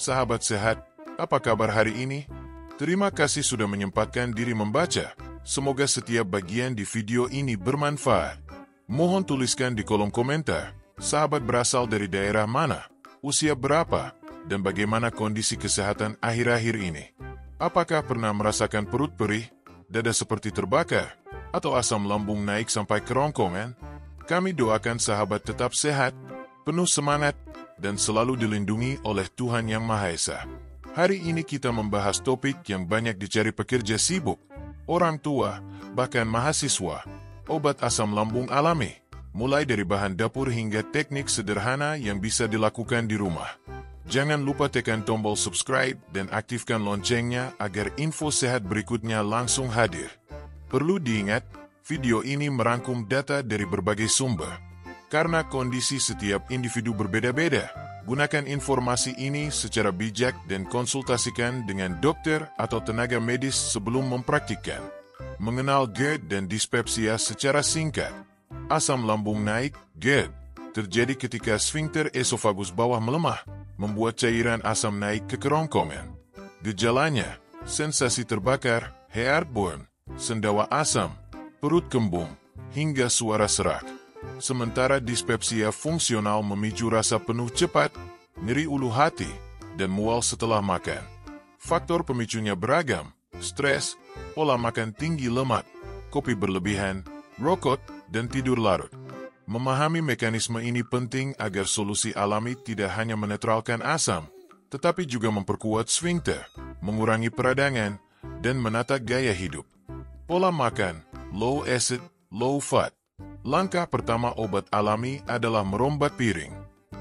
sahabat sehat, apa kabar hari ini? Terima kasih sudah menyempatkan diri membaca. Semoga setiap bagian di video ini bermanfaat. Mohon tuliskan di kolom komentar, sahabat berasal dari daerah mana, usia berapa, dan bagaimana kondisi kesehatan akhir-akhir ini. Apakah pernah merasakan perut perih, dada seperti terbakar, atau asam lambung naik sampai kerongkongan? Kami doakan sahabat tetap sehat, penuh semangat, dan selalu dilindungi oleh Tuhan Yang Maha Esa. Hari ini kita membahas topik yang banyak dicari pekerja sibuk, orang tua, bahkan mahasiswa, obat asam lambung alami, mulai dari bahan dapur hingga teknik sederhana yang bisa dilakukan di rumah. Jangan lupa tekan tombol subscribe dan aktifkan loncengnya agar info sehat berikutnya langsung hadir. Perlu diingat, video ini merangkum data dari berbagai sumber. Karena kondisi setiap individu berbeda-beda, gunakan informasi ini secara bijak dan konsultasikan dengan dokter atau tenaga medis sebelum mempraktikkan. Mengenal GERD dan dispepsia secara singkat. Asam lambung naik, GERD, terjadi ketika sfinkter esofagus bawah melemah, membuat cairan asam naik ke kerongkongan. Gejalanya, sensasi terbakar, heartburn, sendawa asam, perut kembung, hingga suara serak. Sementara dispepsia fungsional memicu rasa penuh cepat, nyeri ulu hati, dan mual setelah makan. Faktor pemicunya beragam, stres, pola makan tinggi lemak, kopi berlebihan, rokok, dan tidur larut. Memahami mekanisme ini penting agar solusi alami tidak hanya menetralkan asam, tetapi juga memperkuat sfinkter, mengurangi peradangan, dan menata gaya hidup. Pola makan, low acid, low fat. Langkah pertama obat alami adalah merombat piring.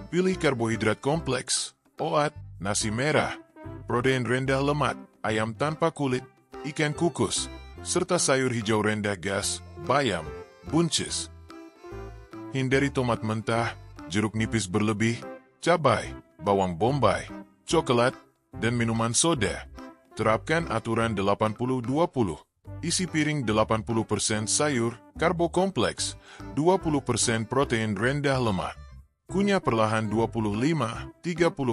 Pilih karbohidrat kompleks, oat, nasi merah, protein rendah lemak, ayam tanpa kulit, ikan kukus, serta sayur hijau rendah gas, bayam, buncis. Hindari tomat mentah, jeruk nipis berlebih, cabai, bawang bombay, coklat, dan minuman soda. Terapkan aturan 80-20. Isi piring 80% sayur, karbo kompleks, 20% protein rendah lemak. Kunyah perlahan 25-30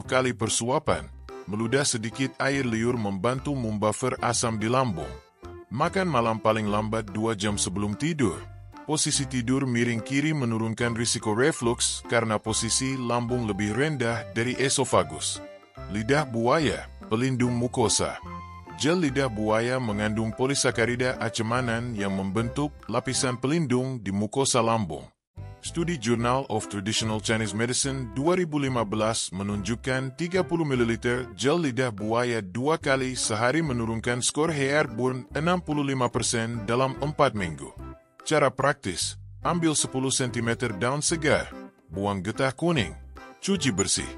kali per suapan. Meludah sedikit air liur membantu membuffer asam di lambung. Makan malam paling lambat 2 jam sebelum tidur. Posisi tidur miring kiri menurunkan risiko reflux karena posisi lambung lebih rendah dari esofagus. Lidah buaya, pelindung mukosa. Gel lidah buaya mengandung polisakarida acemanan yang membentuk lapisan pelindung di mukosa lambung. Studi Journal of Traditional Chinese Medicine 2015 menunjukkan 30 ml gel lidah buaya 2 kali sehari menurunkan skor heartburn 65% dalam 4 minggu. Cara praktis, ambil 10 cm daun segar, buang getah kuning, cuci bersih.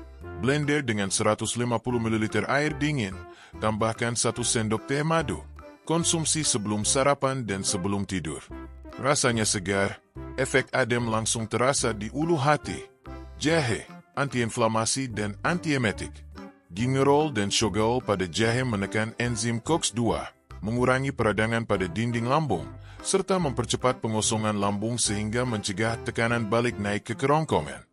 Blender dengan 150 ml air dingin, tambahkan 1 sendok teh madu. Konsumsi sebelum sarapan dan sebelum tidur. Rasanya segar, efek adem langsung terasa di ulu hati. Jahe, antiinflamasi dan antiemetik. Gingerol dan shogaol pada jahe menekan enzim COX-2, mengurangi peradangan pada dinding lambung, serta mempercepat pengosongan lambung sehingga mencegah tekanan balik naik ke kerongkongan.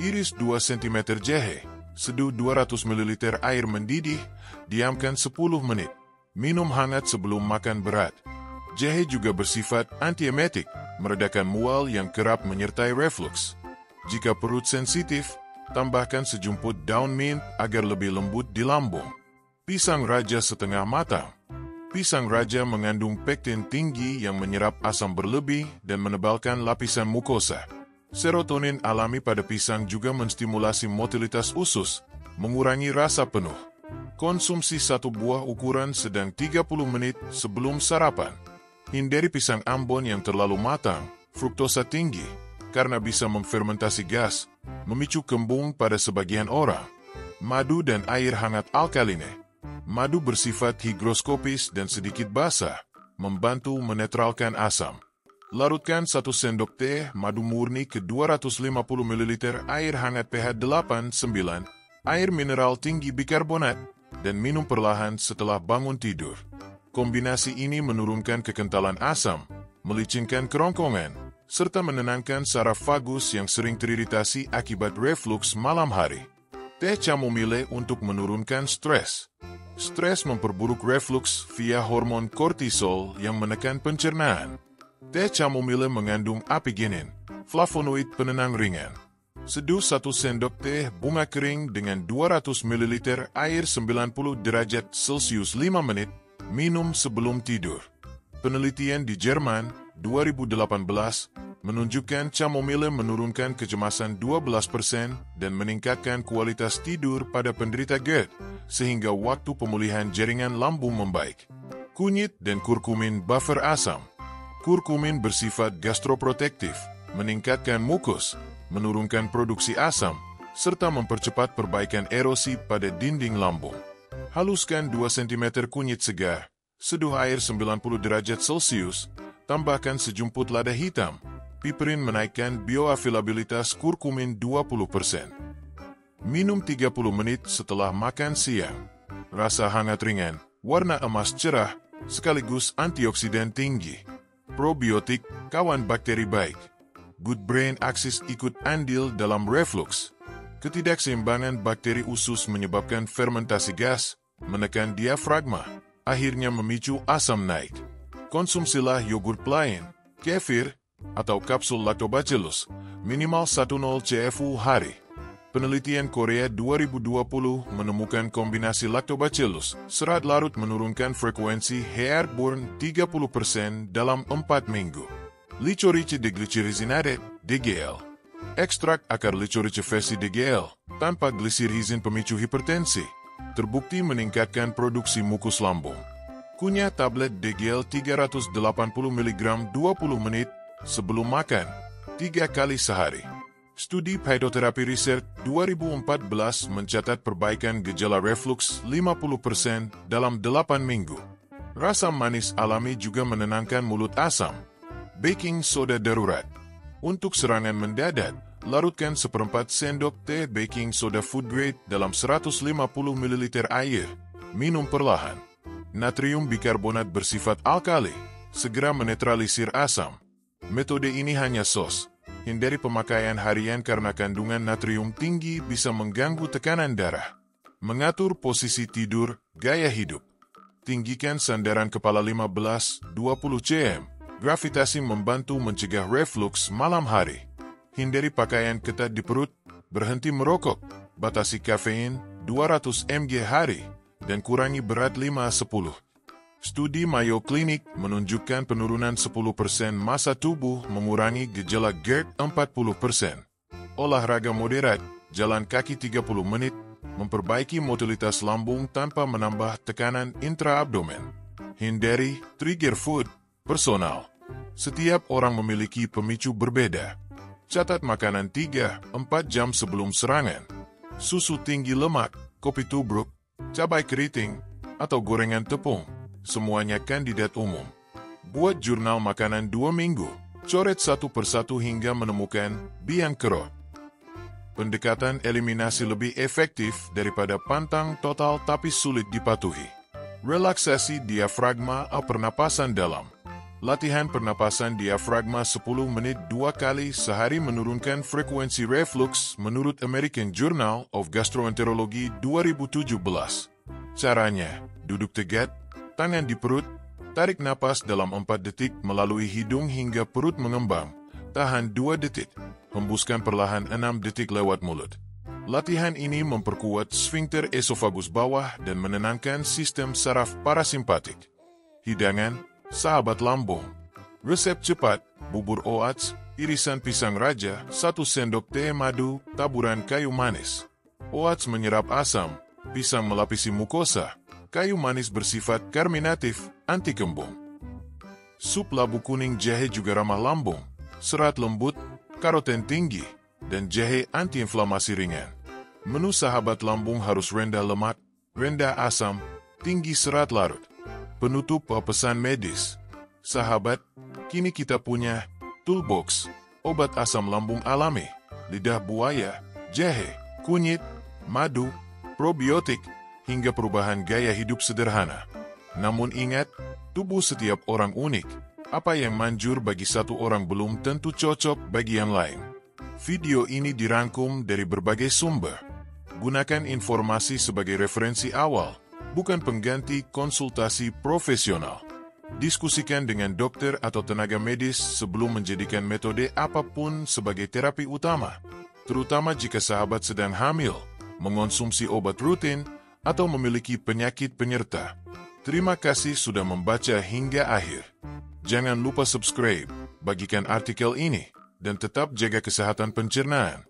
Iris 2 cm jahe. Seduh 200 ml air mendidih, diamkan 10 menit. Minum hangat sebelum makan berat. Jahe juga bersifat antiemetik, meredakan mual yang kerap menyertai reflux. Jika perut sensitif, tambahkan sejumput daun mint agar lebih lembut di lambung. Pisang raja setengah matang. Pisang raja mengandung pektin tinggi yang menyerap asam berlebih dan menebalkan lapisan mukosa. Serotonin alami pada pisang juga menstimulasi motilitas usus, mengurangi rasa penuh. Konsumsi 1 buah ukuran sedang 30 menit sebelum sarapan. Hindari pisang Ambon yang terlalu matang, fruktosa tinggi, karena bisa memfermentasi gas, memicu kembung pada sebagian orang. Madu dan air hangat alkaline. Madu bersifat higroskopis dan sedikit basah, membantu menetralkan asam. Larutkan 1 sendok teh madu murni ke 250 ml air hangat pH 8-9, air mineral tinggi bikarbonat, dan minum perlahan setelah bangun tidur. Kombinasi ini menurunkan kekentalan asam, melicinkan kerongkongan, serta menenangkan saraf vagus yang sering teriritasi akibat reflux malam hari. Teh chamomile untuk menurunkan stres. Stres memperburuk refluks via hormon kortisol yang menekan pencernaan. Teh chamomile mengandung apigenin, flavonoid penenang ringan. Seduh 1 sendok teh bunga kering dengan 200 ml air 90 derajat Celcius 5 menit, minum sebelum tidur. Penelitian di Jerman 2018 menunjukkan chamomile menurunkan kecemasan 12% dan meningkatkan kualitas tidur pada penderita GERD, sehingga waktu pemulihan jaringan lambung membaik. Kunyit dan kurkumin buffer asam. Kurkumin bersifat gastroprotektif, meningkatkan mukus, menurunkan produksi asam, serta mempercepat perbaikan erosi pada dinding lambung. Haluskan 2 cm kunyit segar, seduh air 90 derajat Celcius, tambahkan sejumput lada hitam. Piperin menaikkan bioavailabilitas kurkumin 20%. Minum 30 menit setelah makan siang. Rasa hangat ringan, warna emas cerah, sekaligus antioksidan tinggi. Probiotik, kawan bakteri baik. Good brain axis ikut andil dalam reflux. Ketidakseimbangan bakteri usus menyebabkan fermentasi gas, menekan diafragma, akhirnya memicu asam naik. Konsumsilah yogurt plain, kefir, atau kapsul lactobacillus, minimal 10 CFU hari. Penelitian Korea 2020 menemukan kombinasi lactobacillus, serat larut menurunkan frekuensi heartburn 30% dalam 4 minggu. Licorice deglycyrrhizinate, DGL. Ekstrak akar licorice versi DGL, tanpa glycyrrhizin pemicu hipertensi, terbukti meningkatkan produksi mukus lambung. Kunyah tablet DGL 380 mg 20 menit, sebelum makan, 3 kali sehari. Studi Phytotherapy Research 2014 mencatat perbaikan gejala reflux 50% dalam 8 minggu. Rasa manis alami juga menenangkan mulut asam. Baking soda darurat. Untuk serangan mendadak, larutkan 1/4 sendok teh baking soda food grade dalam 150 ml air. Minum perlahan. Natrium bikarbonat bersifat alkali, segera menetralisir asam. Metode ini hanya SOS. Hindari pemakaian harian karena kandungan natrium tinggi bisa mengganggu tekanan darah. Mengatur posisi tidur, gaya hidup. Tinggikan sandaran kepala 15-20 cm. Gravitasi membantu mencegah reflux malam hari. Hindari pakaian ketat di perut, berhenti merokok, batasi kafein 200 mg hari, dan kurangi berat 5-10. Studi Mayo Clinic menunjukkan penurunan 10% massa tubuh mengurangi gejala GERD 40%. Olahraga moderat, jalan kaki 30 menit, memperbaiki motilitas lambung tanpa menambah tekanan intraabdomen. Hindari trigger food, personal. Setiap orang memiliki pemicu berbeda. Catat makanan 3-4 jam sebelum serangan. Susu tinggi lemak, kopi tubruk, cabai keriting, atau gorengan tepung. Semuanya kandidat umum. Buat jurnal makanan 2 minggu. Coret satu persatu hingga menemukan biang kerok. Pendekatan eliminasi lebih efektif daripada pantang total tapi sulit dipatuhi. Relaksasi diafragma atau pernapasan dalam. Latihan pernapasan diafragma 10 menit 2 kali sehari menurunkan frekuensi reflux menurut American Journal of Gastroenterology 2017. Caranya, duduk tegak, tangan di perut, tarik napas dalam 4 detik melalui hidung hingga perut mengembang, tahan 2 detik, hembuskan perlahan 6 detik lewat mulut. Latihan ini memperkuat sfinkter esofagus bawah dan menenangkan sistem saraf parasimpatik. Hidangan, sahabat lambung. Resep cepat, bubur oats, irisan pisang raja, 1 sendok teh madu, taburan kayu manis. Oats menyerap asam, pisang melapisi mukosa, kayu manis bersifat karminatif, anti kembung. Sup labu kuning jahe juga ramah lambung, serat lembut, karoten tinggi, dan jahe antiinflamasi ringan. Menu sahabat lambung harus rendah lemak, rendah asam, tinggi serat larut. Penutup pesan medis. Sahabat, kini kita punya toolbox, obat asam lambung alami, lidah buaya, jahe, kunyit, madu, probiotik, hingga perubahan gaya hidup sederhana. Namun ingat, tubuh setiap orang unik. Apa yang manjur bagi satu orang belum tentu cocok bagi yang lain. Video ini dirangkum dari berbagai sumber. Gunakan informasi sebagai referensi awal, bukan pengganti konsultasi profesional. Diskusikan dengan dokter atau tenaga medis sebelum menjadikan metode apapun sebagai terapi utama, terutama jika sahabat sedang hamil, mengonsumsi obat rutin, atau memiliki penyakit penyerta. Terima kasih sudah membaca hingga akhir. Jangan lupa subscribe, bagikan artikel ini, dan tetap jaga kesehatan pencernaan.